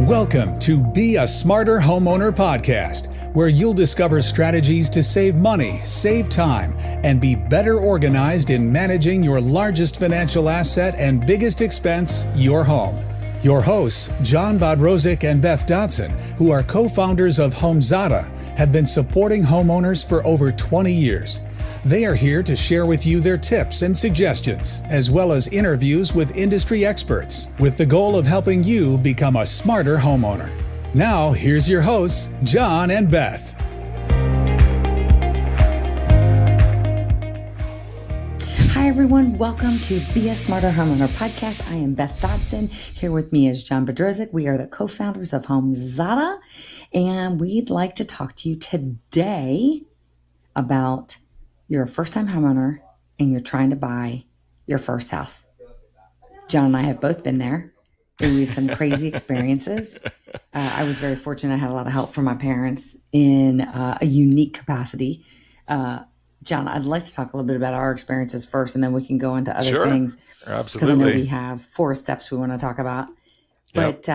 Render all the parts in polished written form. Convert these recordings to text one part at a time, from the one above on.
Welcome to Be a Smarter Homeowner podcast, where you'll discover strategies to save money, save time, and be better organized in managing your largest financial asset and biggest expense, your home. Your hosts, John Bodrozic and Beth Dodson, who are co-founders of Homezada, have been supporting homeowners for over 20 years. They are here to share with you their tips and suggestions, as well as interviews with industry experts, with the goal of helping you become a smarter homeowner. Now, here's your hosts, John and Beth. Hi, everyone. Welcome to Be a Smarter Homeowner podcast. I am Beth Dodson. Here with me is John Bodrozic. We are the co-founders of Homezada, and we'd like to talk to you today about you're a first-time homeowner and you're trying to buy your first house. John and I have both been there. It was some crazy experiences. I was very fortunate. I had a lot of help from my parents in a unique capacity. John, I'd like to talk a little bit about our experiences first, and then we can go into other things. Absolutely. Because I know we have 4 steps we want to talk about. But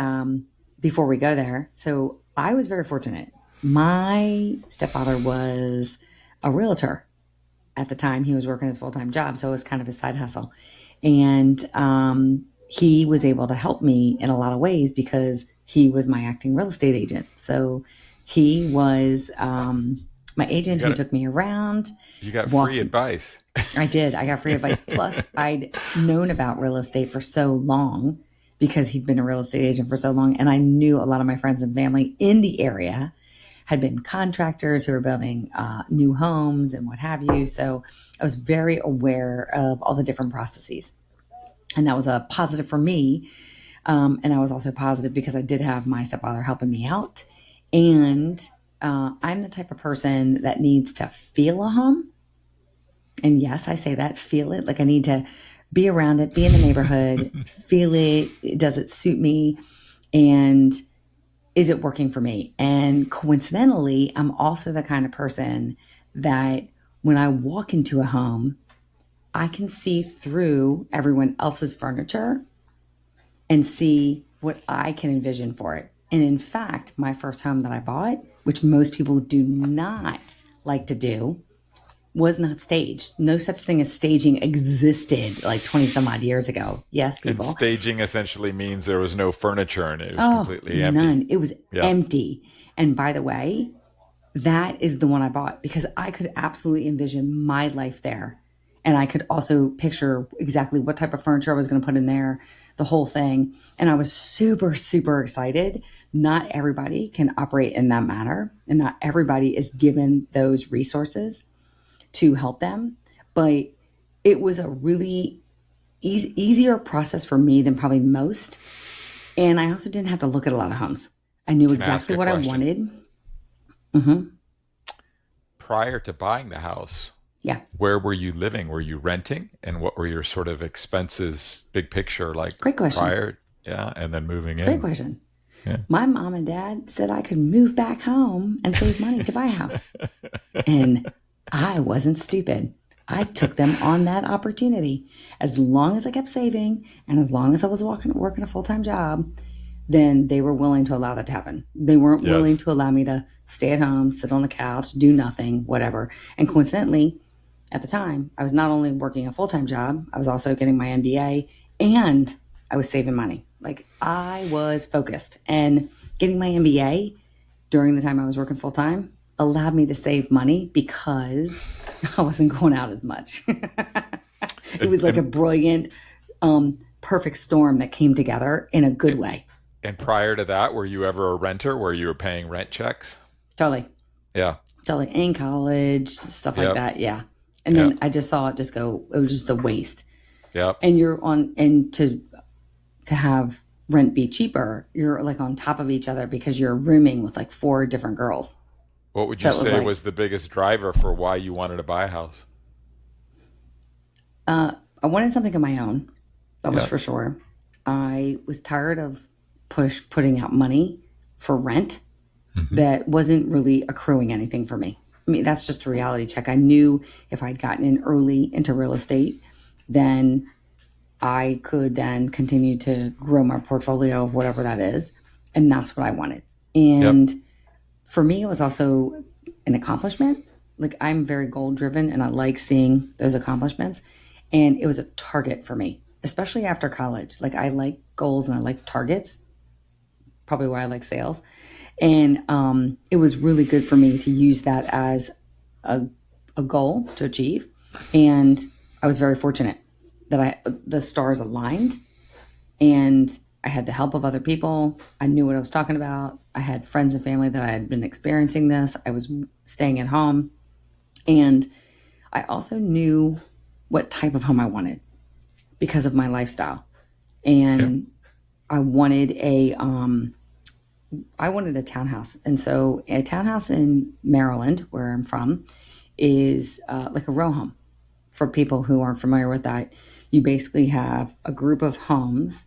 before we go there, so I was very fortunate. My stepfather was a realtor. At the time, he was working his full-time job, so it was kind of his side hustle. And he was able to help me in a lot of ways because he was my acting real estate agent. So he was my agent who took me around. You got free advice. I did. I got free advice. Plus, I'd known about real estate for so long because he'd been a real estate agent for so long. And I knew a lot of my friends and family in the area had been contractors who were building new homes and what have you. So I was very aware of all the different processes. And that was a positive for me. And I was also positive because I did have my stepfather helping me out. And I'm the type of person that needs to feel a home. And yes, I say that, feel it. Like I need to be around it, be in the neighborhood, feel it. Does it suit me? And is it working for me? And coincidentally, I'm also the kind of person that when I walk into a home, I can see through everyone else's furniture and see what I can envision for it. And in fact, my first home that I bought, which most people do not like to do, was not staged. No such thing as staging existed like 20 some odd years ago. Yes, people. And staging essentially means there was no furniture and it was completely empty. None. It was empty. And by the way, that is the one I bought because I could absolutely envision my life there. And I could also picture exactly what type of furniture I was going to put in there, the whole thing. And I was super, super excited. Not everybody can operate in that manner. And not everybody is given those resources to help them, but it was a really easier process for me than probably most. And I also didn't have to look at a lot of homes. I knew exactly what I wanted. Mm-hmm. Prior to buying the house, where were you living? Were you renting? And what were your sort of expenses, big picture, like Great question. Prior? Yeah, and then moving in. Great question. Yeah. My mom and dad said I could move back home and save money to buy a house. And I wasn't stupid. I took them on that opportunity. As long as I kept saving and as long as I was working a full-time job, then they were willing to allow that to happen. They weren't willing to allow me to stay at home, sit on the couch, do nothing, whatever. And coincidentally, at the time, I was not only working a full-time job, I was also getting my MBA and I was saving money. Like I was focused, and getting my MBA during the time I was working full-time allowed me to save money because I wasn't going out as much. It was like a brilliant, perfect storm that came together in a good way. And prior to that, were you ever a renter where you were paying rent checks? Totally. Yeah. Totally. In college, stuff like that. Yeah. And then I just saw it just go, it was just a waste. Yeah. And and to have rent be cheaper, you're like on top of each other because you're rooming with like 4 different girls. What would you say was the biggest driver for why you wanted to buy a house? I wanted something of my own. That was for sure. I was tired of putting out money for rent that wasn't really accruing anything for me. I mean, that's just a reality check. I knew if I'd gotten in early into real estate, then I could then continue to grow my portfolio of whatever that is. And that's what I wanted. And for me, it was also an accomplishment. Like, I'm very goal driven and I like seeing those accomplishments. And it was a target for me, especially after college. Like, I like goals and I like targets, probably why I like sales. And it was really good for me to use that as a goal to achieve. And I was very fortunate that the stars aligned, and I had the help of other people. I knew what I was talking about. I had friends and family that I had been experiencing this. I was staying at home. And I also knew what type of home I wanted because of my lifestyle. And I wanted a townhouse. And so a townhouse in Maryland, where I'm from, is like a row home. For people who aren't familiar with that, you basically have a group of homes,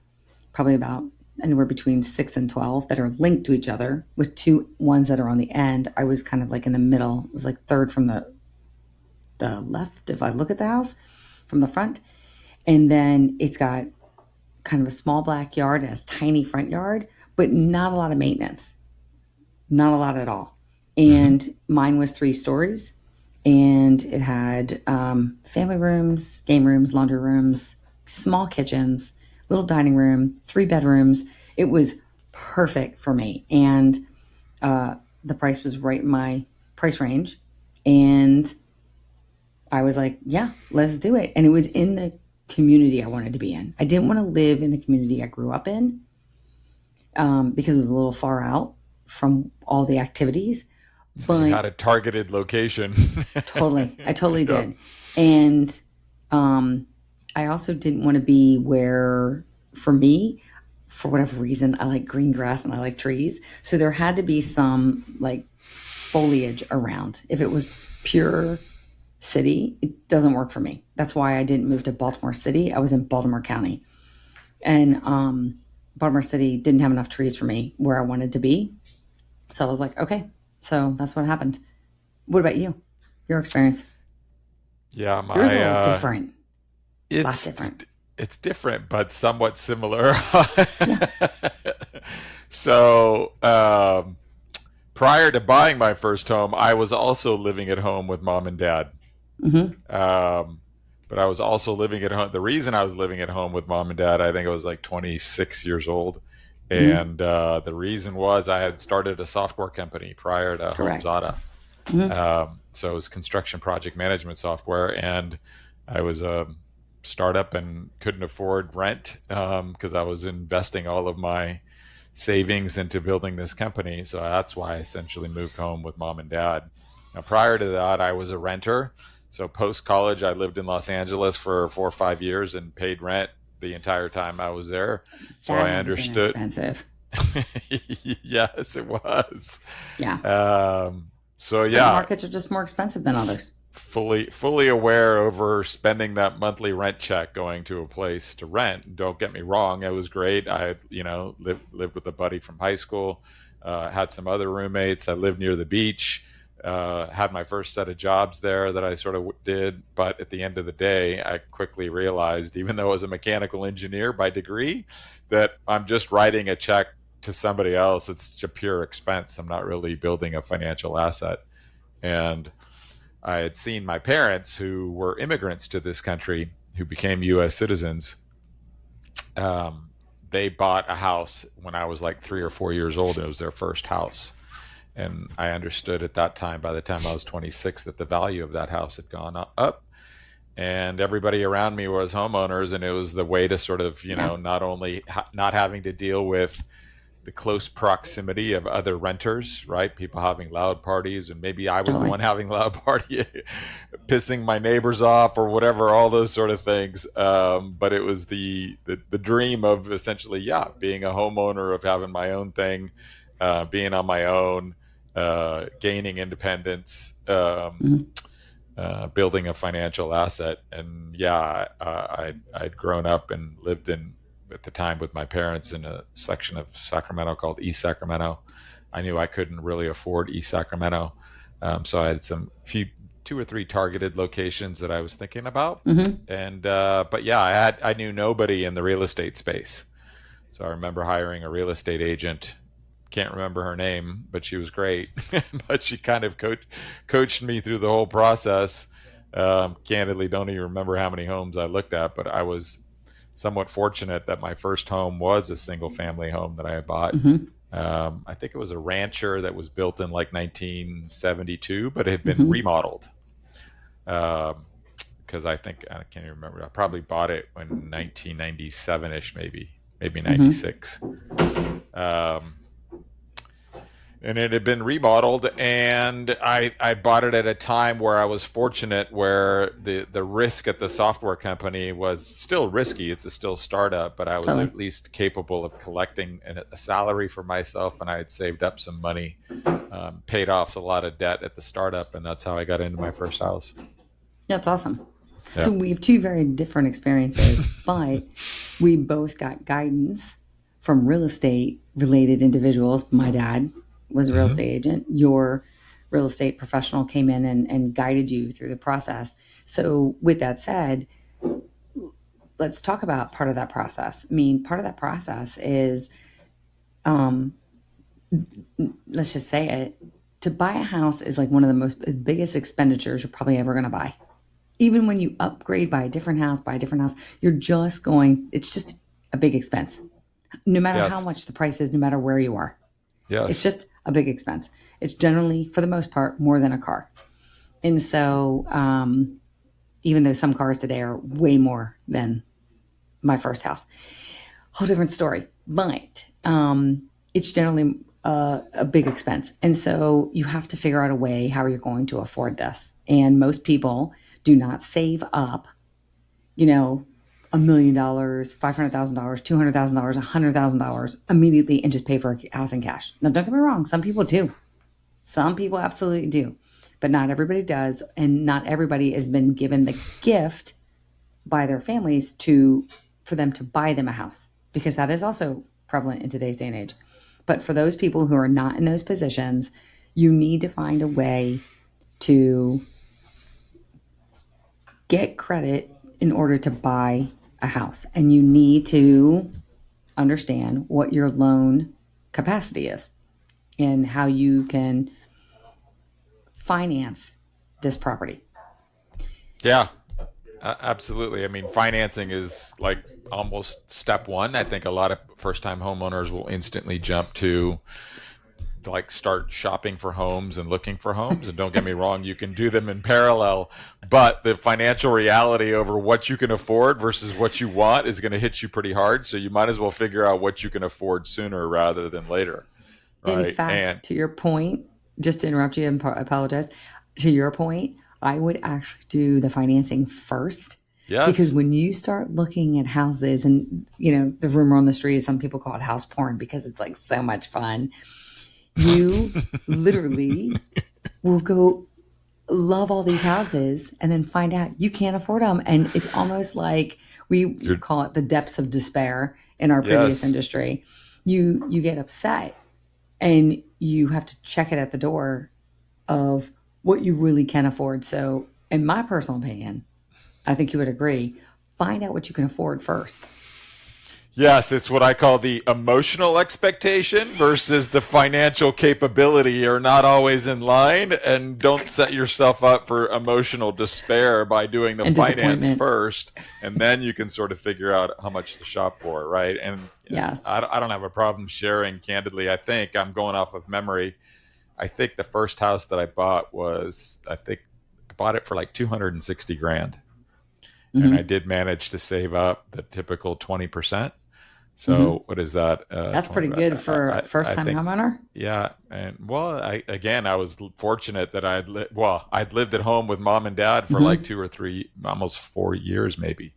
probably about anywhere between 6 and 12, that are linked to each other with two ones that are on the end. I was kind of like in the middle. It was like third from the left, if I look at the house from the front. And then it's got kind of a small backyard, it has tiny front yard, but not a lot of maintenance. Not a lot at all. And mine was 3 stories. And it had family rooms, game rooms, laundry rooms, small kitchens, little dining room, 3 bedrooms. It was perfect for me. And the price was right in my price range. And I was like, yeah, let's do it. And it was in the community I wanted to be in. I didn't want to live in the community I grew up in because it was a little far out from all the activities. So you had a targeted location. Totally. I totally did. And I also didn't want to be where, for me, for whatever reason, I like green grass and I like trees. So there had to be some like foliage around. If it was pure city, it doesn't work for me. That's why I didn't move to Baltimore City. I was in Baltimore County. And Baltimore City didn't have enough trees for me where I wanted to be. So I was like, okay. So that's what happened. What about you? Your experience? Yeah, yours is a little different. It's different, but somewhat similar. So prior to buying my first home, I was also living at home with mom and dad. But I was also living at home. The reason I was living at home with mom and dad, I think I was like 26 years old. And the reason was I had started a software company prior to Homebuyers. So it was construction project management software, and I was a startup and couldn't afford rent because I was investing all of my savings into building this company. So that's why I essentially moved home with mom and dad. Now, prior to that, I was a renter. So post-college, I lived in Los Angeles for 4 or 5 years and paid rent the entire time I was there. So I understood. Expensive. Yes, it was. Yeah. So some markets are just more expensive than others. Fully aware over spending that monthly rent check going to a place to rent. Don't get me wrong, it was great. I lived with a buddy from high school, had some other roommates. I lived near the beach. Had my first set of jobs there that I sort of did. But at the end of the day, I quickly realized, even though I was a mechanical engineer by degree, that I'm just writing a check to somebody else. It's a pure expense. I'm not really building a financial asset. And I had seen my parents, who were immigrants to this country, who became U.S. citizens. They bought a house when I was like 3 or 4 years old. It was their first house. And I understood at that time, by the time I was 26, that the value of that house had gone up. And everybody around me was homeowners. And it was the way to sort of, not only not having to deal with the close proximity of other renters, right? People having loud parties, and maybe I was the one having loud party, pissing my neighbors off or whatever, all those sort of things. But it was the dream of essentially, being a homeowner, of having my own thing, being on my own, gaining independence, building a financial asset. And I'd grown up and lived at the time with my parents in a section of Sacramento called East Sacramento. I knew I couldn't really afford East Sacramento. So I had 2 or 3 targeted locations that I was thinking about. And, I knew nobody in the real estate space. So I remember hiring a real estate agent can't remember her name, but she was great. But she kind of coached me through the whole process. Candidly, don't even remember how many homes I looked at, but I was somewhat fortunate that my first home was a single family home that I had bought. I think it was a rancher that was built in like 1972, but it had been remodeled. Because I can't even remember. I probably bought it in 1997-ish, maybe 96. And it had been remodeled, and I bought it at a time where I was fortunate, where the risk at the software company was still risky. It's a still startup, but I was at least capable of collecting a salary for myself, and I had saved up some money, paid off a lot of debt at the startup, and that's how I got into my first house. That's awesome. Yeah. So we have two very different experiences, but we both got guidance from real estate related individuals. My dad was a real estate agent. Your real estate professional came in and guided you through the process. So with that said, let's talk about part of that process. I mean, part of that process is, let's just say it, to buy a house is like one of the biggest expenditures you're probably ever going to buy. Even when you upgrade, buy a different house, it's just a big expense. No matter how much the price is, no matter where you are. Yes. It's just a big expense. It's generally, for the most part, more than a car. And so, even though some cars today are way more than my first house, whole different story. But it's generally a big expense. And so you have to figure out a way how you're going to afford this. And most people do not save up, $1 million, $500,000, $200,000, $100,000 immediately and just pay for a house in cash. Now, don't get me wrong. Some people do. Some people absolutely do. But not everybody does. And not everybody has been given the gift by their families for them to buy them a house, because that is also prevalent in today's day and age. But for those people who are not in those positions, you need to find a way to get credit in order to buy a house. And you need to understand what your loan capacity is and how you can finance this property. Yeah, absolutely. I mean, financing is like almost step one. I think a lot of first-time homeowners will instantly jump to start shopping for homes and looking for homes. And don't get me wrong, you can do them in parallel, but the financial reality over what you can afford versus what you want is going to hit you pretty hard. So you might as well figure out what you can afford sooner rather than later. Right? In fact, to your point, just to interrupt you and apologize, to your point, I would actually do the financing first. Yes. Because when you start looking at houses, and the rumor on the street is some people call it house porn because it's like so much fun. You literally will go love all these houses and then find out you can't afford them. And it's almost like we call it the depths of despair in our previous industry. You get upset and you have to check it at the door of what you really can afford. So in my personal opinion, I think you would agree, find out what you can afford first. Yes, it's what I call the emotional expectation versus the financial capability are not always in line, and don't set yourself up for emotional despair by doing the finance first, and then you can sort of figure out how much to shop for, right? And I don't have a problem sharing candidly. I think I'm going off of memory. I think the first house that I bought I bought it for like $260,000. And I did manage to save up the typical 20%. So what is that? That's pretty good for a first-time homeowner. Yeah, and I was fortunate that I'd lived at home with mom and dad for like 2 or 3, almost 4 years maybe,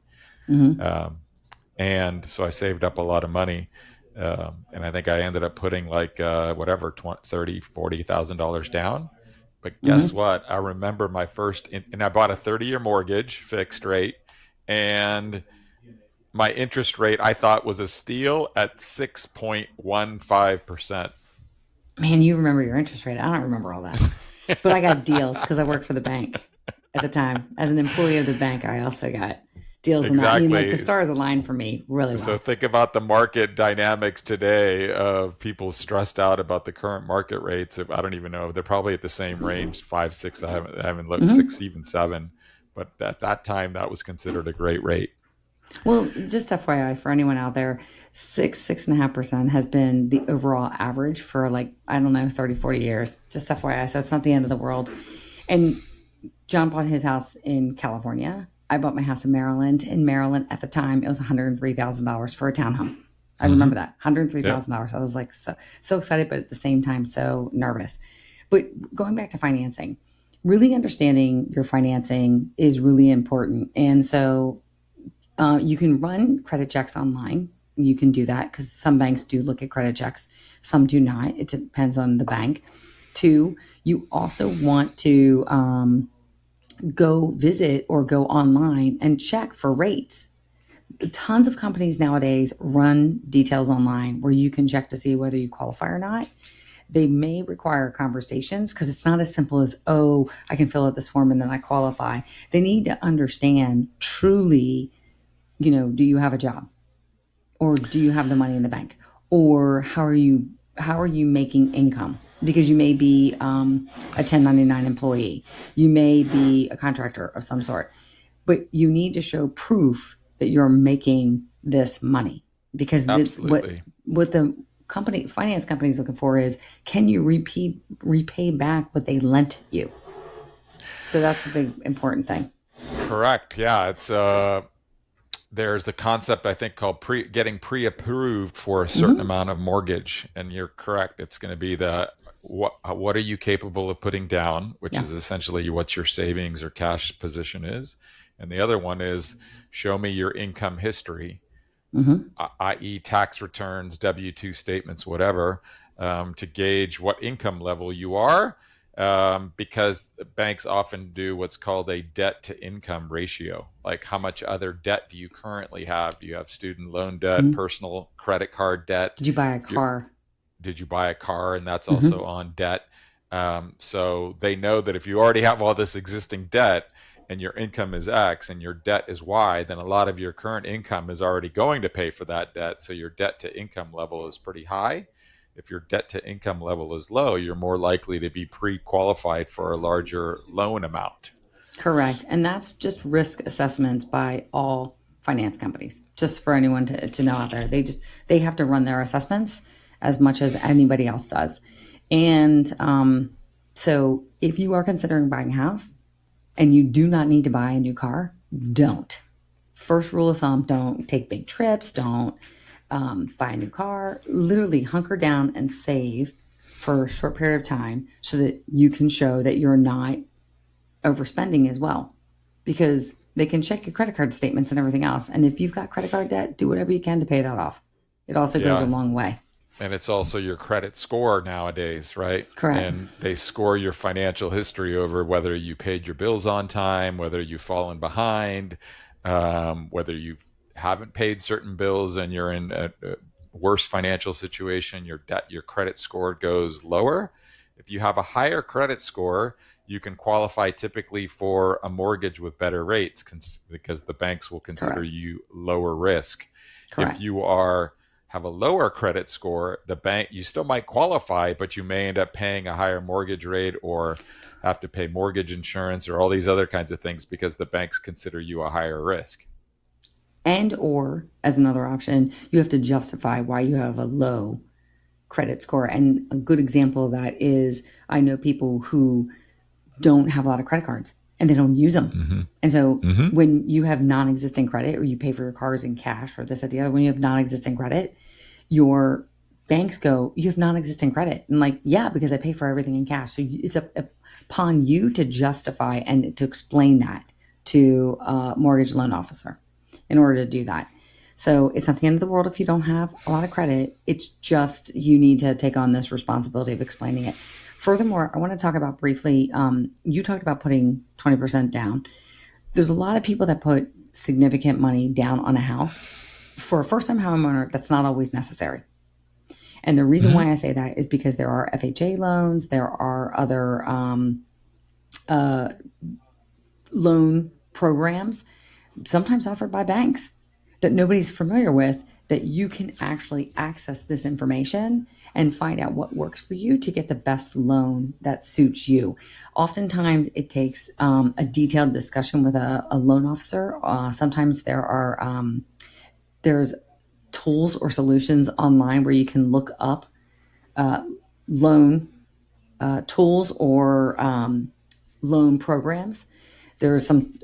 and so I saved up a lot of money, and I think I ended up putting like $30,000-$40,000 down. But guess what? I remember my first, and I bought a 30-year mortgage, fixed rate, and my interest rate I thought was a steal at 6.15%. Man, you remember your interest rate. I don't remember all that. But I got deals because I worked for the bank at the time. As an employee of the bank, I also got deals in that. I mean, like the Exactly. stars aligned for me really So well. think about the market dynamics today of people stressed out about the current market rates. I don't even know. They're probably at the same range, 5, 6. I haven't looked, Hmm. 6, even 7. But at that time, that was considered a great rate. Well, just FYI for anyone out there, 6.5% has been the overall average for like, I don't know, 30, 40 years. Just FYI. So it's not the end of the world. And John bought his house in California. I bought my house in Maryland. In Maryland at the time, it was $103,000 for a townhome. I remember that Yep. $103,000. I was like so excited, but at the same time so nervous. But going back to financing, really understanding your financing is really important. And so you can run credit checks online. You can do that because some banks do look at credit checks, some do not. It depends on the bank. Two, you also want to go visit or go online and check for rates. Tons of companies nowadays run details online where you can check to see whether you qualify or not. They may require conversations because it's not as simple as, oh, I can fill out this form and then I qualify. They need to understand truly, do you have a job? Or do you have the money in the bank? Or how are you making income? Because you may be a 1099 employee. You may be a contractor of some sort. But you need to show proof that you're making this money. Because Absolutely. what the finance company is looking for is, can you repay back what they lent you? So that's a big important thing. Correct. Yeah. There's the concept, I think, called getting pre-approved for a certain amount of mortgage. And you're correct. It's going to be what are you capable of putting down, which is essentially what your savings or cash position is. And the other one is show me your income history, i.e. tax returns, W-2 statements, whatever, to gauge what income level you are. Because banks often do what's called a debt to income ratio. Like how much other debt do you currently have? Do you have student loan debt, personal credit card debt? Did you buy a car? Did you buy a car? And that's also on debt. So they know that if you already have all this existing debt and your income is X and your debt is Y, then a lot of your current income is already going to pay for that debt. So your debt to income level is pretty high. If your debt to income level is low, you're more likely to be pre-qualified for a larger loan amount. Correct. And that's just risk assessments by all finance companies, just for anyone to know out there. They have to run their assessments as much as anybody else does. And so if you are considering buying a house and you do not need to buy a new car, don't. First rule of thumb, don't take big trips, don't buy a new car. Literally hunker down and save for a short period of time so that you can show that you're not overspending as well, because they can check your credit card statements and everything else. And if you've got credit card debt, do whatever you can to pay that off. It also goes a long way. And it's also your credit score nowadays, right? Correct. And they score your financial history over whether you paid your bills on time, whether you've fallen behind, whether you haven't paid certain bills and you're in a worse financial situation, your credit score goes lower. If you have a higher credit score, you can qualify typically for a mortgage with better rates because the banks will consider you lower risk. Correct. If you have a lower credit score, you still might qualify, but you may end up paying a higher mortgage rate or have to pay mortgage insurance or all these other kinds of things because the banks consider you a higher risk. And or, as another option, you have to justify why you have a low credit score. And a good example of that is, I know people who don't have a lot of credit cards and they don't use them. And so when you have non-existing credit, or you pay for your cars in cash or this or the other, when you have non-existing credit, your banks go, you have non-existing credit. And like, yeah, because I pay for everything in cash. So it's upon you to justify and to explain that to a mortgage loan officer in order to do that. So it's not the end of the world if you don't have a lot of credit. It's just you need to take on this responsibility of explaining it. Furthermore, I want to talk about briefly, you talked about putting 20% down. There's a lot of people that put significant money down on a house. For a first-time homeowner, that's not always necessary. And the reason why I say that is because there are FHA loans, there are other loan programs sometimes offered by banks that nobody's familiar with, that you can actually access this information and find out what works for you to get the best loan that suits you. Oftentimes it takes a detailed discussion with a loan officer. Sometimes there's tools or solutions online where you can look up loan tools or loan programs. There are some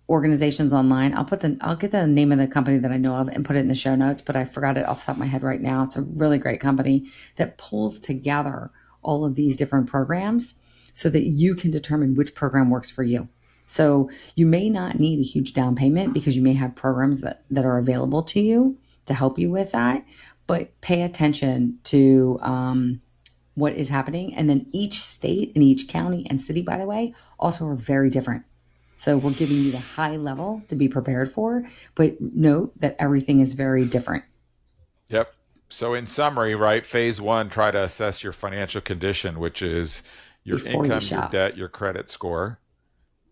organizations online. I'll get the name of the company that I know of and put it in the show notes, but I forgot it off the top of my head right now. It's a really great company that pulls together all of these different programs so that you can determine which program works for you. So you may not need a huge down payment because you may have programs that are available to you to help you with that, but pay attention to what is happening. And then each state and each county and city, by the way, also are very different. So we're giving you the high level to be prepared for, but note that everything is very different. Yep. So in summary, right, phase one, try to assess your financial condition, which is your Before you income, your shop. debt, your credit score,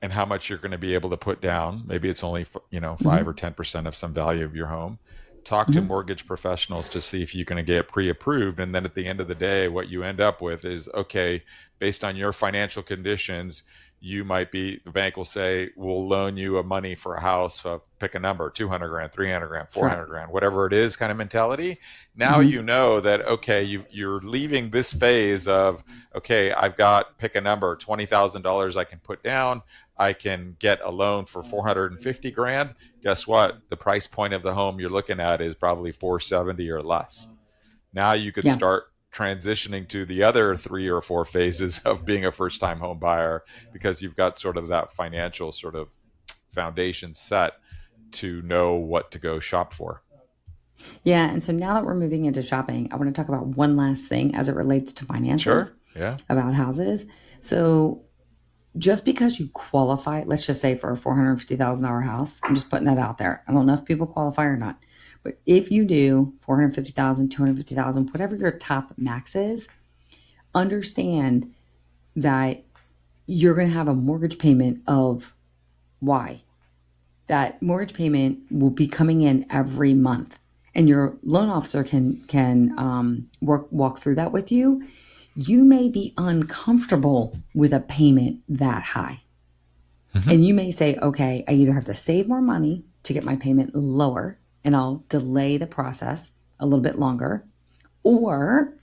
and how much you're going to be able to put down. Maybe it's only, 5 or 10% of some value of your home. Talk to mortgage professionals to see if you're going to get pre-approved. And then at the end of the day, what you end up with is, okay, based on your financial conditions, the bank will say, we'll loan you a money for a house, pick a number, 200 grand, 300 grand, 400 grand, whatever it is kind of mentality. Now you know that, okay, you're leaving this phase of, okay, I've got, pick a number, $20,000 I can put down. I can get a loan for 450 grand. Guess what? The price point of the home you're looking at is probably 470 or less. Now you could start transitioning to the other 3 or 4 phases of being a first-time home buyer because you've got sort of that financial sort of foundation set to know what to go shop for. Yeah. And so now that we're moving into shopping, I want to talk about one last thing as it relates to finances. Sure. Yeah. About houses. So just because you qualify, let's just say for a $450,000 house, I'm just putting that out there. I don't know if people qualify or not. But if you do 450,000, 250,000, whatever your top max is, understand that you're going to have a mortgage payment of Y. That mortgage payment will be coming in every month, and your loan officer can walk through that with you. You may be uncomfortable with a payment that high. And you may say, okay, I either have to save more money to get my payment lower, and I'll delay the process a little bit longer, or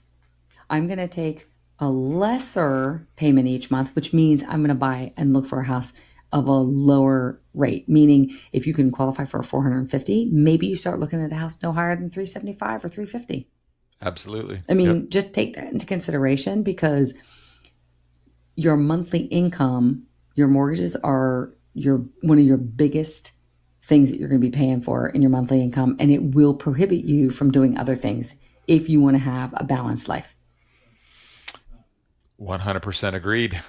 I'm going to take a lesser payment each month, which means I'm going to buy and look for a house of a lower rate. Meaning if you can qualify for a 450, maybe you start looking at a house no higher than 375 or 350. Absolutely. I mean, just take that into consideration because your monthly income, your mortgages are one of your biggest things that you're going to be paying for in your monthly income, and it will prohibit you from doing other things if you want to have a balanced life. 100% agreed.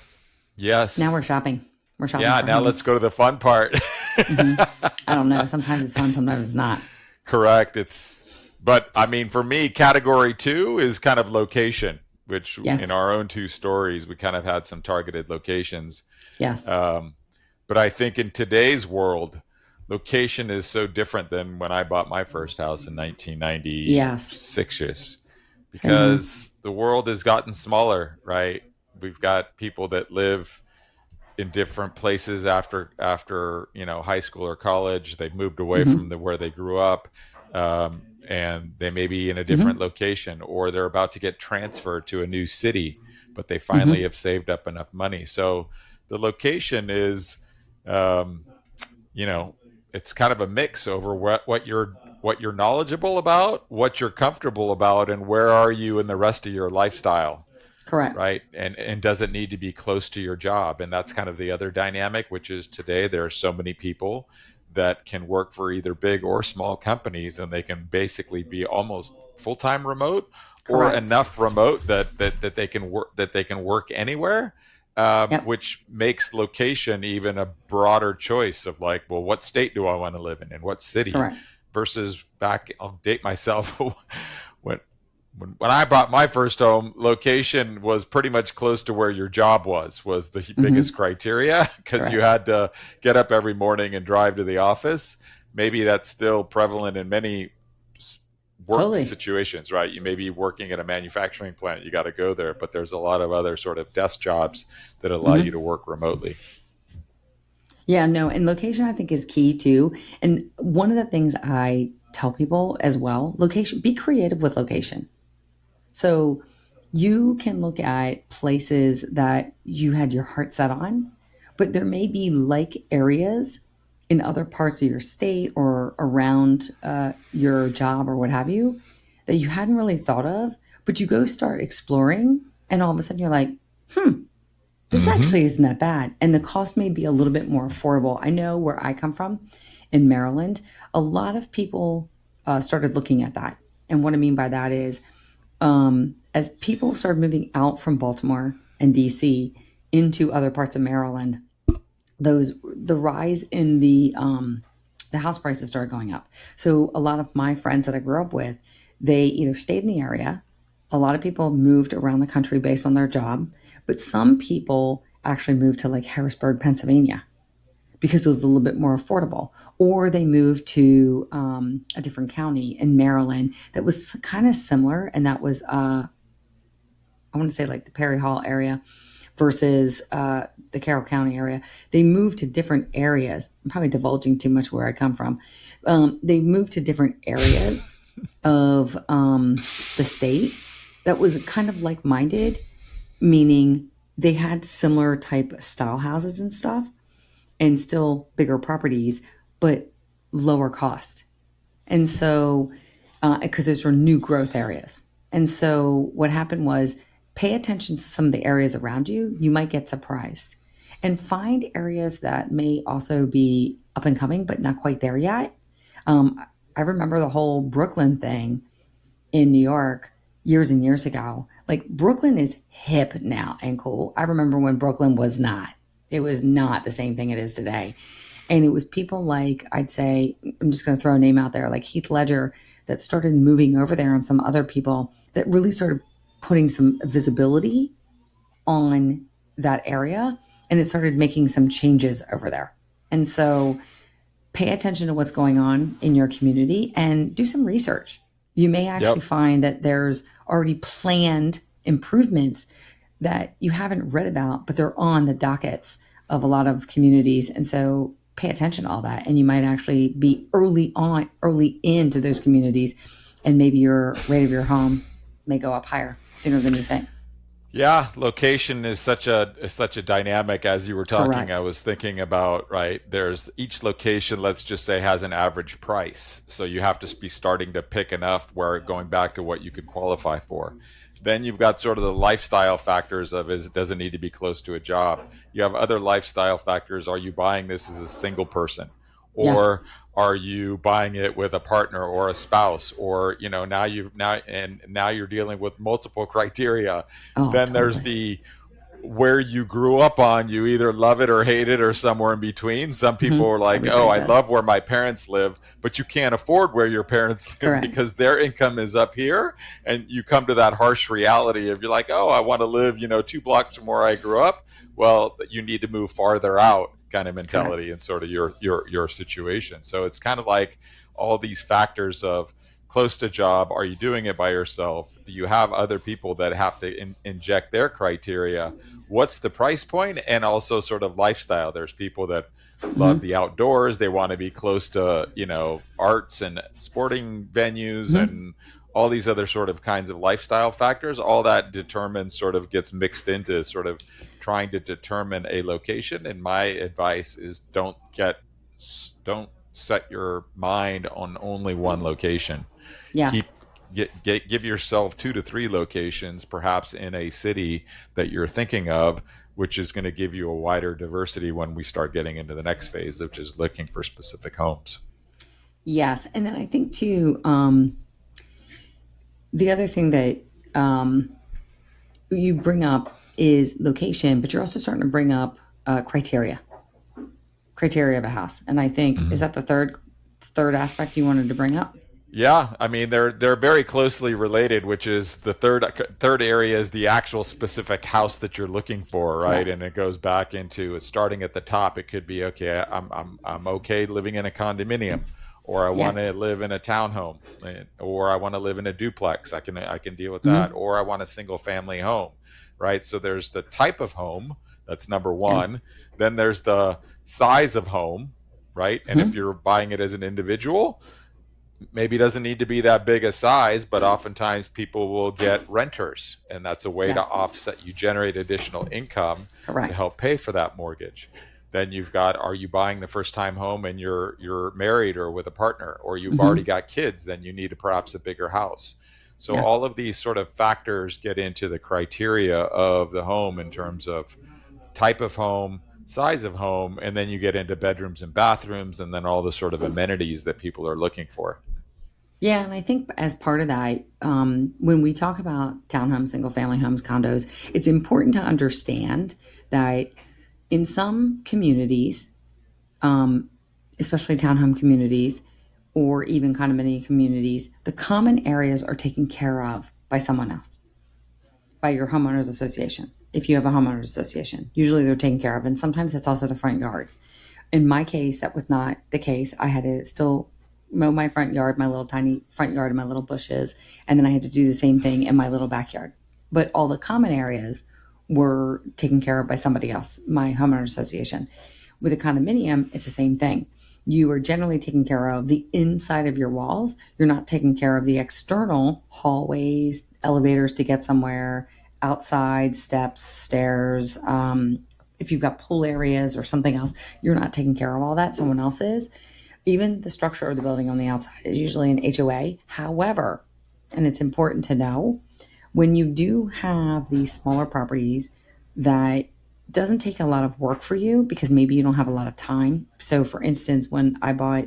Yes. Now we're shopping. We're shopping. Yeah. Now let's go to the fun part. I don't know. Sometimes it's fun. Sometimes it's not. Correct. But I mean, for me, category 2 is kind of location, which in our own 2 stories, we kind of had some targeted locations. Yes. But I think in today's world, location is so different than when I bought my first house in 1996, because the world has gotten smaller, right? We've got people that live in different places after high school or college. They've moved away from where they grew up, and they may be in a different location, or they're about to get transferred to a new city, but they finally have saved up enough money. So the location is, it's kind of a mix over what you're knowledgeable about, what you're comfortable about, and where are you in the rest of your lifestyle. Correct. Right. And does it need to be close to your job? And that's kind of the other dynamic, which is today there are so many people that can work for either big or small companies, and they can basically be almost full-time remote. Correct. Or enough remote that they can work anywhere. Which makes location even a broader choice of like, well, what state do I want to live in and what city? Correct. Versus back, I'll date myself, when I bought my first home, location was pretty much close to where your job was the biggest criteria, because you had to get up every morning and drive to the office. Maybe that's still prevalent in many work situations, right? You may be working at a manufacturing plant, you got to go there, but there's a lot of other sort of desk jobs that allow you to work remotely. Yeah, no, and location I think is key too. And one of the things I tell people as well, location, be creative with location. So you can look at places that you had your heart set on, but there may be like areas in other parts of your state or around your job or what have you that you hadn't really thought of, but you go start exploring and all of a sudden you're like, this actually isn't that bad. And the cost may be a little bit more affordable. I know where I come from in Maryland, a lot of people started looking at that. And what I mean by that is as people started moving out from Baltimore and DC into other parts of Maryland, the rise in the house prices started going up. So a lot of my friends that I grew up with, they either stayed in the area. A lot of people moved around the country based on their job, but some people actually moved to like Harrisburg, Pennsylvania, because it was a little bit more affordable. Or they moved to a different county in Maryland that was kind of similar, and that was I want to say like the Perry Hall area versus the Carroll County area. They moved to different areas. I'm probably divulging too much where I come from. They moved to different areas of the state that was kind of like-minded, meaning they had similar type style houses and stuff and still bigger properties, but lower cost. And so, because those were new growth areas. And so what happened was, pay attention to some of the areas around you. You might get surprised. And find areas that may also be up and coming, but not quite there yet. I remember the whole Brooklyn thing in New York years and years ago. Like, Brooklyn is hip now and cool. I remember when Brooklyn was not. It was not the same thing it is today. And it was people like, I'd say, I'm just going to throw a name out there, like Heath Ledger, that started moving over there, and some other people that really started putting some visibility on that area, and it started making some changes over there. And so pay attention to what's going on in your community and do some research. You may actually find that there's already planned improvements that you haven't read about, but they're on the dockets of a lot of communities. And so pay attention to all that. And you might actually be early into those communities, and maybe your rate of your home may go up higher sooner than you think. Yeah, location is such a dynamic. As you were talking, Correct. I was thinking about, right, there's each location, let's just say, has an average price. So you have to be starting to pick enough where, going back to what you could qualify for. Then you've got sort of the lifestyle factors of, does it need to be close to a job? You have other lifestyle factors. Are you buying this as a single person? Or are you buying it with a partner or a spouse? Or, now you're dealing with multiple criteria. Then there's the where you grew up on. You either love it or hate it, or somewhere in between. Some people are like, I love where my parents live, but you can't afford where your parents live because their income is up here. And you come to that harsh reality of, you're like, I want to live, 2 blocks from where I grew up. Well, you need to move farther out, kind of mentality, and sort of your situation. So it's kind of like all these factors of close to job. Are you doing it by yourself? Do you have other people that have to inject their criteria? What's the price point? And also sort of lifestyle. There's people that love the outdoors. They want to be close to, arts and sporting venues and all these other sort of kinds of lifestyle factors. All that gets mixed into sort of trying to determine a location. And my advice is, don't set your mind on only one location. Give yourself 2 to 3 locations, perhaps in a city that you're thinking of, which is going to give you a wider diversity when we start getting into the next phase, which is looking for specific homes. Yes. And then I think too, the other thing that you bring up is location, but you're also starting to bring up criteria of a house. And I think, is that the third aspect you wanted to bring up? Yeah, I mean they're very closely related, which is the third area is the actual specific house that you're looking for, right? Correct. And it goes back into starting at the top. It could be okay, I'm okay living in a condominium, or I Yeah. want to live in a townhome, or I want to live in a duplex. I can deal with that, Hmm. or I want a single family home, right? So there's the type of home, that's number Yeah. one. Then there's the size of home, right? And if Hmm. you're buying it as an individual, maybe it doesn't need to be that big a size, but oftentimes people will get renters, and that's a way to Yes. offset. You generate additional income to Correct. help pay for that mortgage. Then you've got, are you buying the first time home and you're married or with a partner, or you've already Hmm. got kids, then you need perhaps a bigger house. So Yeah. all of these sort of factors get into the criteria of the home in terms of type of home, size of home, and then you get into bedrooms and bathrooms, and then all the sort of amenities that people are looking for. Yeah, and I think as part of that, when we talk about townhomes, single family homes, condos, it's important to understand that in some communities, especially townhome communities or even condominium communities, the common areas are taken care of by someone else, by your homeowners association. If you have a homeowners association, usually they're taken care of. And sometimes that's also the front yards. In my case, that was not the case. I had to still mow my front yard, my little tiny front yard and my little bushes. And then I had to do the same thing in my little backyard. But all the common areas were taken care of by somebody else, my homeowners association. With a condominium, it's the same thing. You are generally taking care of the inside of your walls. You're not taking care of the external hallways, elevators to get somewhere, outside, steps, stairs. If you've got pool areas or something else, you're not taking care of all that. Someone else is. Even the structure of the building on the outside is usually an HOA. However, and it's important to know, when you do have these smaller properties that doesn't take a lot of work for you because maybe you don't have a lot of time. So for instance, when I bought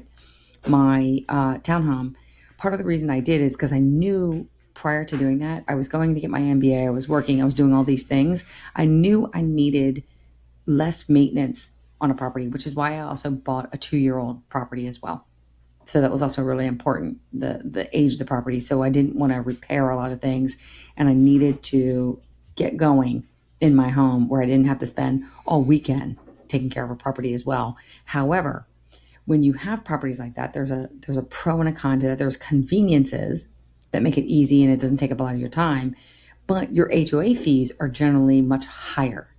my townhome, part of the reason I did is because I knew prior to doing that, I was going to get my MBA, I was working, I was doing all these things. I knew I needed less maintenance on a property, which is why I also bought a 2-year-old property as well. So that was also really important, the age of the property. So I didn't want to repair a lot of things, and I needed to get going in my home where I didn't have to spend all weekend taking care of a property as well. However, when you have properties like that, there's a pro and a con to that. There's conveniences that make it easy and it doesn't take up a lot of your time, but your HOA fees are generally much higher,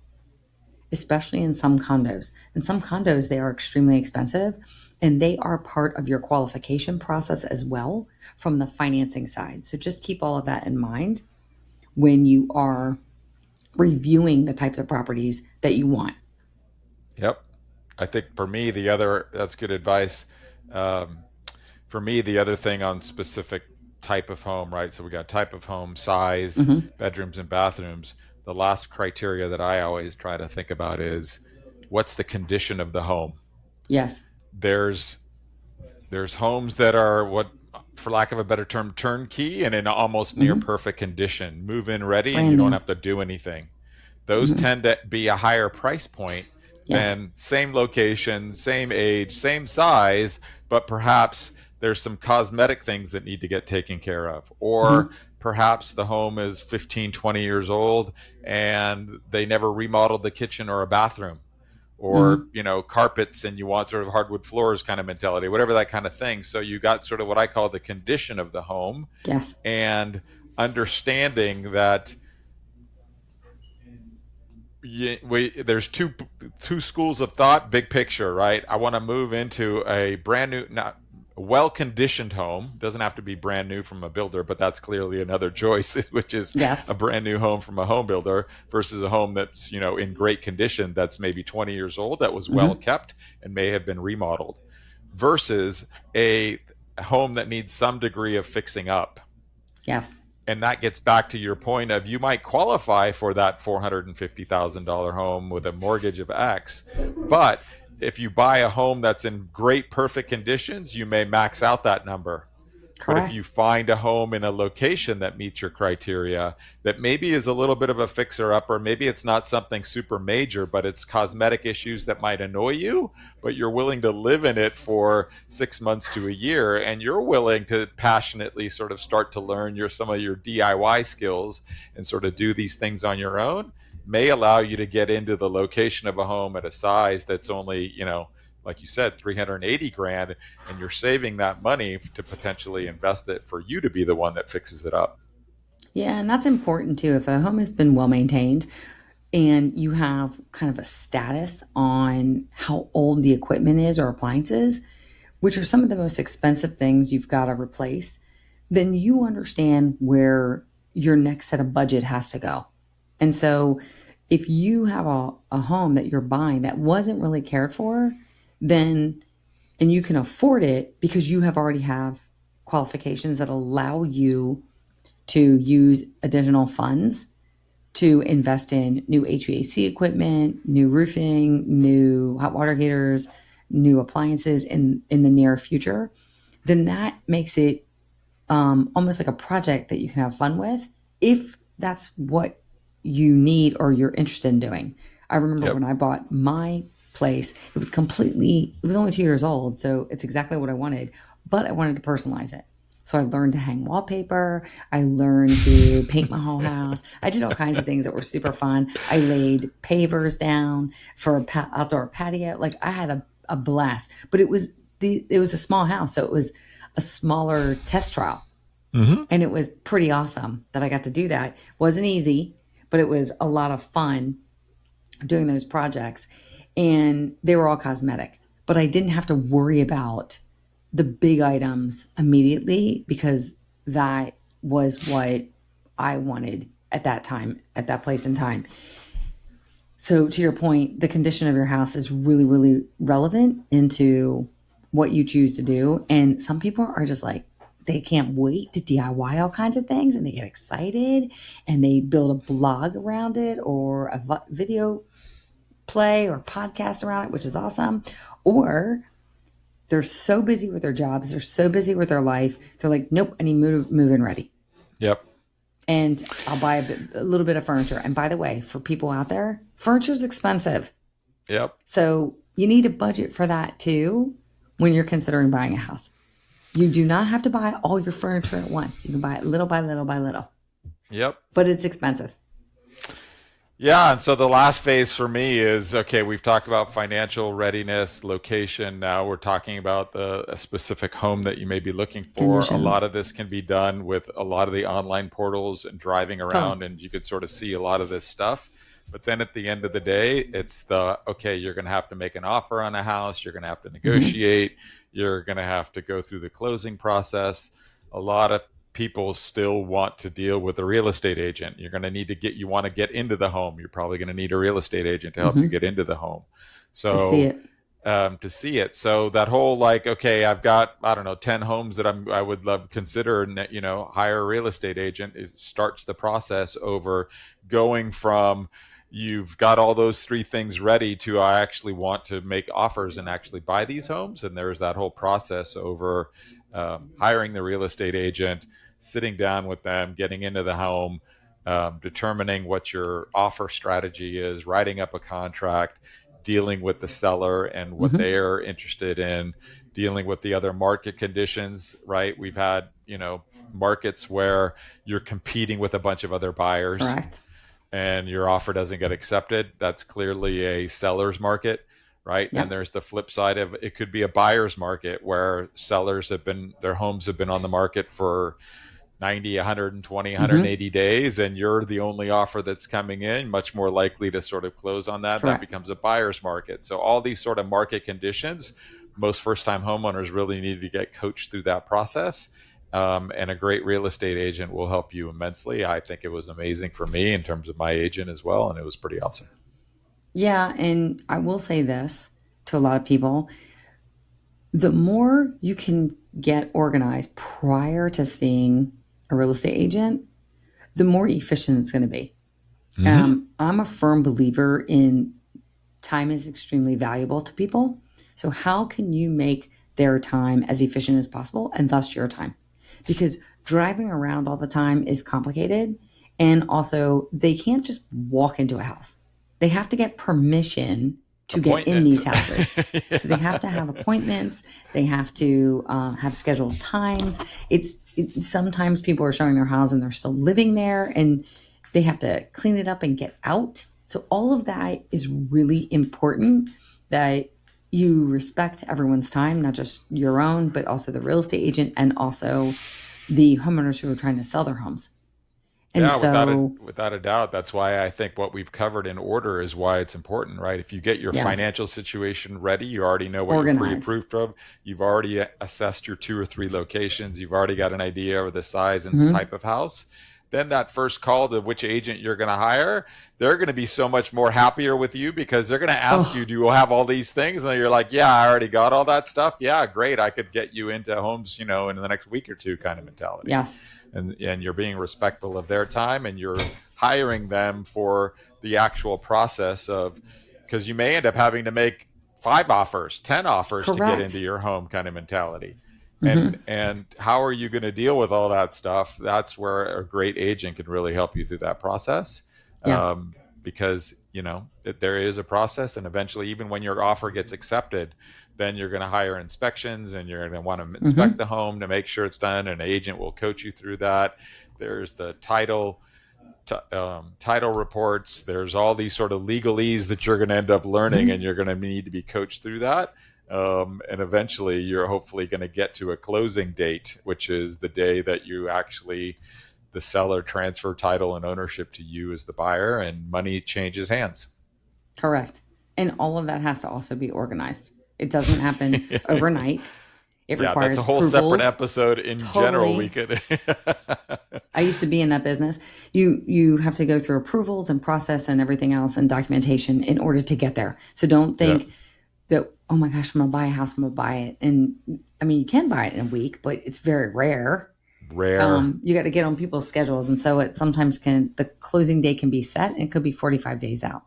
especially in some condos. In some condos, they are extremely expensive, and they are part of your qualification process as well from the financing side. So just keep all of that in mind when you are reviewing the types of properties that you want. Yep. I think for me, that's good advice. Um, for me, the other thing on specific type of home, right? So we got type of home, size, Mm-hmm. bedrooms and bathrooms. The last criteria that I always try to think about is what's the condition of the home? Yes. There's homes that are what, for lack of a better term, turnkey and in almost near Mm-hmm. perfect condition, move in ready, and Brand you don't new. have to do anything. Those Mm-hmm. tend to be a higher price point Yes. than same location, same age, same size, but perhaps there's some cosmetic things that need to get taken care of. Or Mm-hmm. perhaps the home is 15, 20 years old and they never remodeled the kitchen or a bathroom, or Mm-hmm. carpets, and you want sort of hardwood floors kind of mentality, whatever, that kind of thing. So you got sort of what I call the condition of the home, Yes. and understanding that there's two schools of thought, big picture, right? I want to move into a brand new, not well-conditioned home. Doesn't have to be brand new from a builder, but that's clearly another choice, which is Yes. a brand new home from a home builder versus a home that's in great condition, that's maybe 20 years old, that was well Mm-hmm. kept and may have been remodeled, versus a home that needs some degree of fixing up. Yes. And that gets back to your point of, you might qualify for that $450,000 home with a mortgage of X, but if you buy a home that's in great, perfect conditions, you may max out that number. But if Correct. you find a home in a location that meets your criteria, that maybe is a little bit of a fixer upper, maybe it's not something super major, but it's cosmetic issues that might annoy you, but you're willing to live in it for 6 months to a year, and you're willing to passionately sort of start to learn some of your DIY skills and sort of do these things on your own, may allow you to get into the location of a home at a size that's only, like you said, 380 grand, and you're saving that money to potentially invest it for you to be the one that fixes it up. Yeah, and that's important too. If a home has been well maintained and you have kind of a status on how old the equipment is or appliances, which are some of the most expensive things you've got to replace, then you understand where your next set of budget has to go. And so if you have a home that you're buying that wasn't really cared for, then, and you can afford it because you already have qualifications that allow you to use additional funds to invest in new HVAC equipment, new roofing, new hot water heaters, new appliances in the near future, then that makes it almost like a project that you can have fun with if that's what you need or you're interested in doing. I remember when I bought my place, it was only 2 years old, so it's exactly what I wanted, but I wanted to personalize it. So I learned to hang wallpaper. I learned to paint my whole house. I did all kinds of things that were super fun. I laid pavers down for outdoor patio. Like I had a blast, but it was a small house. So it was a smaller test trial. Mm-hmm. And it was pretty awesome that I got to do that. It wasn't easy, but it was a lot of fun doing those projects. And they were all cosmetic, but I didn't have to worry about the big items immediately because that was what I wanted at that time, at that place and time. So to your point, the condition of your house is really, really relevant into what you choose to do. And some people are just like, they can't wait to DIY all kinds of things and they get excited and they build a blog around it or a video play or podcast around it, which is awesome. Or they're so busy with their jobs. They're so busy with their life. They're like, nope, I need move-in ready. Yep. And I'll buy a little bit of furniture. And by the way, for people out there, furniture is expensive. Yep. So you need a budget for that too when you're considering buying a house. You do not have to buy all your furniture at once. You can buy it little by little by little. Yep. But it's expensive. Yeah, and so the last phase for me is, okay, we've talked about financial readiness, location. Now we're talking about a specific home that you may be looking for. Conditions. A lot of this can be done with a lot of the online portals and driving around, and you could sort of see a lot of this stuff. But then at the end of the day, it's okay, you're going to have to make an offer on a house. You're going to have to negotiate. Mm-hmm. You're going to have to go through the closing process. A lot of people still want to deal with a real estate agent. You're going to need to you want to get into the home. You're probably going to need a real estate agent to help you get into the home. So to see it. So that whole okay, I've got, I don't know, 10 homes that I would love to consider, hire a real estate agent. It starts the process over going from you've got all those three things ready to I actually want to make offers and actually buy these homes. And there's that whole process over hiring the real estate agent, sitting down with them, getting into the home, determining what your offer strategy is, writing up a contract, dealing with the seller and what they're interested in, dealing with the other market conditions, right? We've had, markets where you're competing with a bunch of other buyers. Correct. And your offer doesn't get accepted. That's clearly a seller's market. Right. Yep. And there's the flip side of it could be a buyer's market where sellers their homes have been on the market for 90, 120, 180 days, and you're the only offer that's coming in, much more likely to sort of close on that. Correct. That becomes a buyer's market. So all these sort of market conditions, most first-time homeowners really need to get coached through that process. And a great real estate agent will help you immensely. I think it was amazing for me in terms of my agent as well, and it was pretty awesome. Yeah, and I will say this to a lot of people. The more you can get organized prior to seeing a real estate agent, the more efficient it's going to be. Mm-hmm. I'm a firm believer in time is extremely valuable to people. So how can you make their time as efficient as possible and thus your time? because driving around all the time is complicated. And also, they can't just walk into a house. They have to get permission to get in these houses. Yeah. So they have to have appointments. They have to have scheduled times. It's sometimes people are showing their house and they're still living there, and they have to clean it up and get out. So all of that is really important, that you respect everyone's time, not just your own, but also the real estate agent and also the homeowners who are trying to sell their homes. And yeah, so, without a doubt, that's why I think what we've covered in order is why it's important, right? If you get your financial situation ready, you already know what you're pre-approved of. You've already assessed your 2 or 3 locations. You've already got an idea of the size and type of house. Then that first call to which agent you're going to hire, they're going to be so much more happier with you, because they're going to ask you, do you have all these things? And you're like, yeah, I already got all that stuff. Yeah, great. I could get you into homes, in the next week or 2 kind of mentality. Yes. And you're being respectful of their time, and you're hiring them for the actual process of, because you may end up having to make 5 offers, 10 offers to get into your home kind of mentality. And how are you going to deal with all that stuff? That's where a great agent can really help you through that process. Yeah. Because, there is a process, and eventually, even when your offer gets accepted, then you're going to hire inspections, and you're going to want to inspect the home to make sure it's done. And an agent will coach you through that. There's the title reports. There's all these sort of legalese that you're going to end up learning, and you're going to need to be coached through that. And eventually you're hopefully going to get to a closing date, which is the day that you actually, the seller, transfer title and ownership to you as the buyer, and money changes hands. Correct. And all of that has to also be organized. It doesn't happen overnight. It requires that's a whole approvals. Separate episode in general. We could. I used to be in that business. You have to go through approvals and process and everything else and documentation in order to get there. So don't think that, oh my gosh, I'm going to buy a house, I'm going to buy it. And I mean, you can buy it in a week, but it's very rare. You got to get on people's schedules. And so it sometimes the closing date can be set, and it could be 45 days out.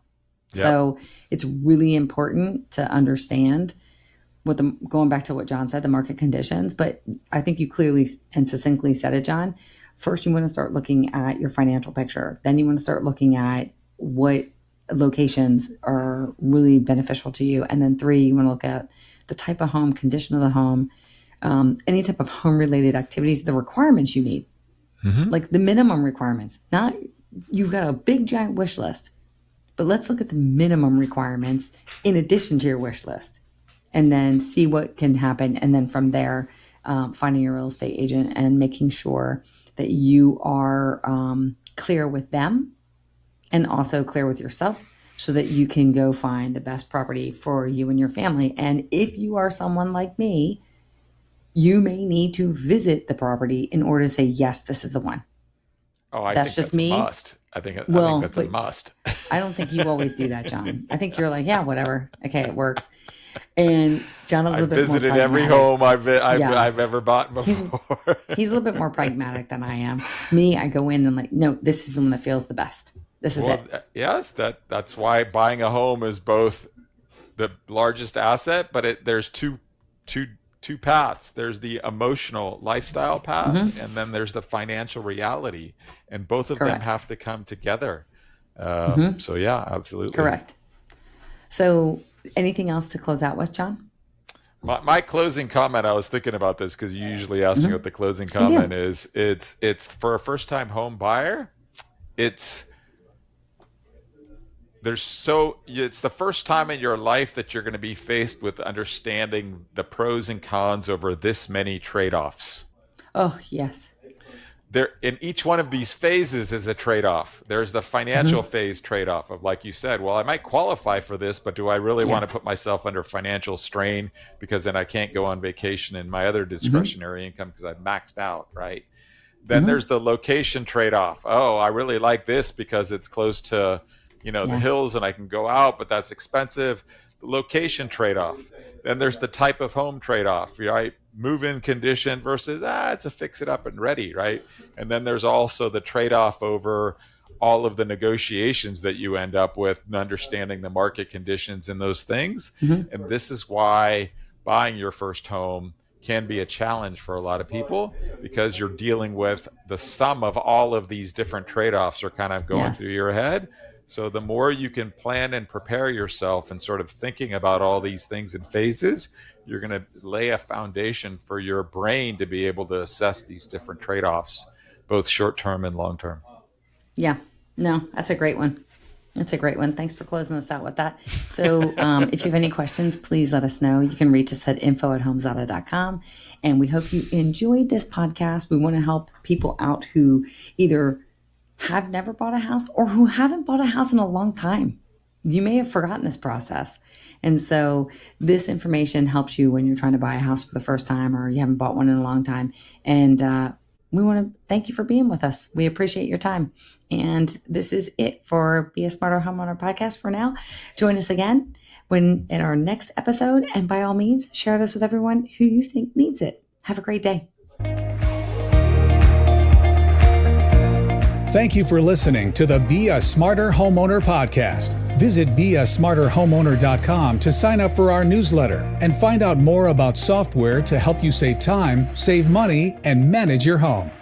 Yep. So it's really important to understand going back to what John said, the market conditions. But I think you clearly and succinctly said it, John. First, you want to start looking at your financial picture. Then you want to start looking at what locations are really beneficial to you. And then 3, you want to look at the type of home, condition of the home, any type of home related activities, the requirements you need, like the minimum requirements. Not you've got a big giant wish list, but let's look at the minimum requirements in addition to your wish list, and then see what can happen. And then from there, finding your real estate agent and making sure that you are clear with them, and also clear with yourself, so that you can go find the best property for you and your family. And if you are someone like me, you may need to visit the property in order to say, yes, this is the one. Oh, I think that's me. A must. I think that's a must. I don't think you always do that, John. I think you're like, yeah, whatever. Okay, it works. And John, I've visited every home I've ever bought before. He's a little bit more pragmatic than I am. Me, I go in and like, no, this is the one that feels the best. This is it. Yes, that's why buying a home is both the largest asset, but there's two paths. There's the emotional lifestyle path, and then there's the financial reality, and both of them have to come together. So yeah, absolutely. Correct. So anything else to close out with, John? My closing comment, I was thinking about this because you usually ask me what the closing comment is. It's for a first-time home buyer. It's the first time in your life that you're going to be faced with understanding the pros and cons over this many trade-offs. Oh, yes. There, in each one of these phases is a trade-off. There's the financial phase trade-off of, like you said, well, I might qualify for this, but do I really want to put myself under financial strain, because then I can't go on vacation and my other discretionary income because I've maxed out, right? Then there's the location trade-off. Oh, I really like this because it's close to the hills and I can go out, but that's expensive. The location trade-off. Then there's the type of home trade-off, right? Move-in condition versus, it's a fix it up and ready, right? And then there's also the trade-off over all of the negotiations that you end up with, and understanding the market conditions and those things. And this is why buying your first home can be a challenge for a lot of people because you're dealing with the sum of all of these different trade-offs are kind of going through your head. So the more you can plan and prepare yourself and sort of thinking about all these things in phases, you're going to lay a foundation for your brain to be able to assess these different trade-offs, both short-term and long-term. Yeah, no, that's a great one. That's a great one. Thanks for closing us out with that. So if you have any questions, please let us know. You can reach us at info@homezada.com. And we hope you enjoyed this podcast. We want to help people out who either have never bought a house or who haven't bought a house in a long time. You may have forgotten this process. And so this information helps you when you're trying to buy a house for the first time or you haven't bought one in a long time. And we want to thank you for being with us. We appreciate your time. And this is it for Be a Smarter Homeowner podcast for now. Join us again in our next episode. And by all means, share this with everyone who you think needs it. Have a great day. Thank you for listening to the Be a Smarter Homeowner podcast. Visit beasmarterhomeowner.com to sign up for our newsletter and find out more about software to help you save time, save money, and manage your home.